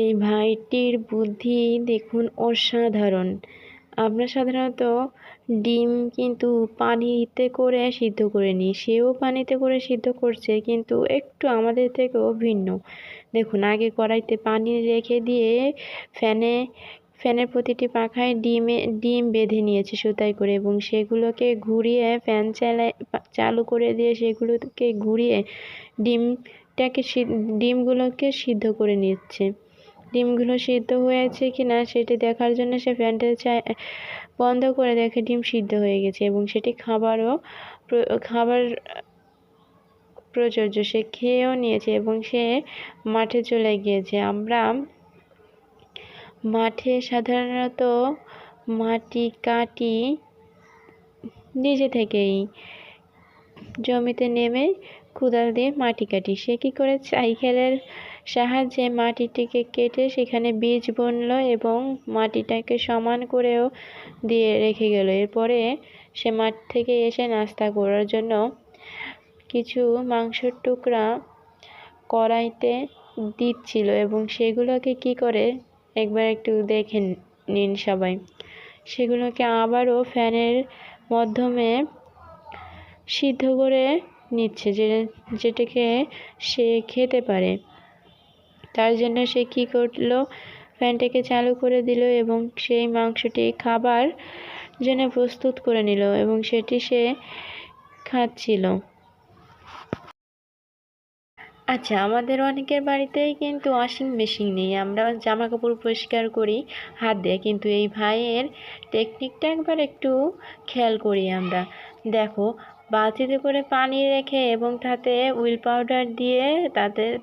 এই ভাইটির বুদ্ধি দেখুন অসাধারণ। আমরা সাধারণত ডিম কিন্তু পানিতে করে সিদ্ধ করে নিই, সেও পানিতে করে সিদ্ধ করছে কিন্তু একটু আমাদের থেকেও ভিন্ন। দেখুন আগে কড়াইতে পানি রেখে দিয়ে ফ্যানের প্রতিটি পাখায় ডিম বেঁধে নিয়েছে সুতায় করে এবং সেগুলোকে ঘুরিয়ে ফ্যান চালু করে দিয়ে সেগুলোকে ঘুরিয়ে ডিমগুলোকে সিদ্ধ করে নিচ্ছে। ডিমগুলো সিদ্ধ হয়েছে কিনা সেটি দেখার জন্য সে ফ্যানটা বন্ধ করে দেখে ডিম সিদ্ধ হয়ে গেছে এবং সেটি খাবার প্রযোজ্য। সে খেয়েও নিয়েছে এবং সে মাঠে চলে গিয়েছে। আমরা মাঠে সাধারণত মাটি কাটি নিজে থেকেই, জমিতে নেমে কোদাল দিয়ে মাটি কাটি। সে কি করে সাইকেলের সাহায্যে মাটিটিকে কেটে সেখানে বীজ বুনলো এবং মাটিটাকে সমান করেও দিয়ে রেখে গেল। এরপরে সে মাঠ থেকে এসে নাস্তা করার জন্য কিছু মাংসের টুকরা কড়াইতে দিচ্ছিল এবং সেগুলোকে কি করে একবার একটু দেখে নিন সবাই। সেগুলোকে আবারও ফ্যানের মাধ্যমে সিদ্ধ করে নিচ্ছে যেটাকে সে খেতে পারে। তার জন্য সে কি করলো, ফ্যানটাকে চালু করে দিল এবং সেই মাংসটি খাবার জন্য প্রস্তুত করে নিল এবং সেটি সে খাচ্ছিল। আচ্ছা, আমাদের অনেকের বাড়িতেই কিন্তু ওয়াশিং মেশিন নেই, আমরা জামা কাপড় পরিষ্কার করি হাত দিয়ে। কিন্তু এই ভাইয়ের টেকনিকটা একবার একটু খেয়াল করি আমরা। দেখো, বালতিতে করে পানি রেখে এবং তাতে হুইল পাউডার দিয়ে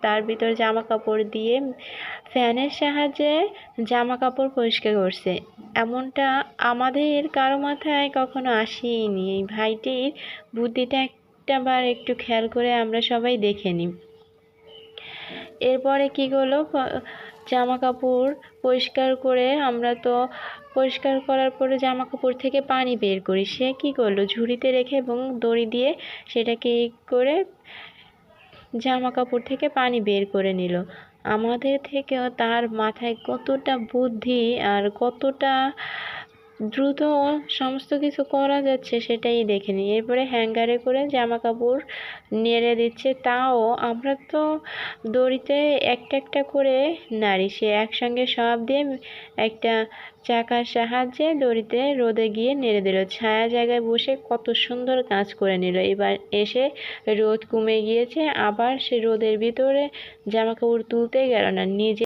তার ভিতর জামা কাপড় দিয়ে ফ্যানের সাহায্যে জামা কাপড় পরিষ্কার করছে। এমনটা আমাদের কারো মাথায় কখনো আসেনি। এই ভাইটির বুদ্ধিটা একটাবার একটু খেয়াল করে আমরা সবাই দেখে নিই। এরপরে কি করলো, জামা কাপড় পরিষ্কার করে আমরা তো পরিষ্কার করার পরে জামা কাপড় থেকে পানি বের করি। সে কি করলো, ঝুড়িতে রেখে এবং দড়ি দিয়ে সেটাকে করে জামা কাপড় থেকে পানি বের করে নিল। আমাদের থেকেও তার মাথায় কতটা বুদ্ধি আর কতটা দ্রুত সমস্ত কিছু করা যাচ্ছে সেটাই দেখে নিই। এরপরে হ্যাঙ্গারে করে জামা কাপড় নেড়ে দিচ্ছে, তাও আমরা তো দড়িতে একটা একটা করে নাড়ি, সে একসঙ্গে সব দিয়ে একটা চাকার সাহায্যে দড়িতে রোদে গিয়ে নেড়ে দিল। ছায়া জায়গায় বসে কত সুন্দর কাজ করে নিল। এবার এসে রোদ কমে গিয়েছে, আবার সে রোদের ভিতরে জামা কাপড় তুলতে গেল না, নিজে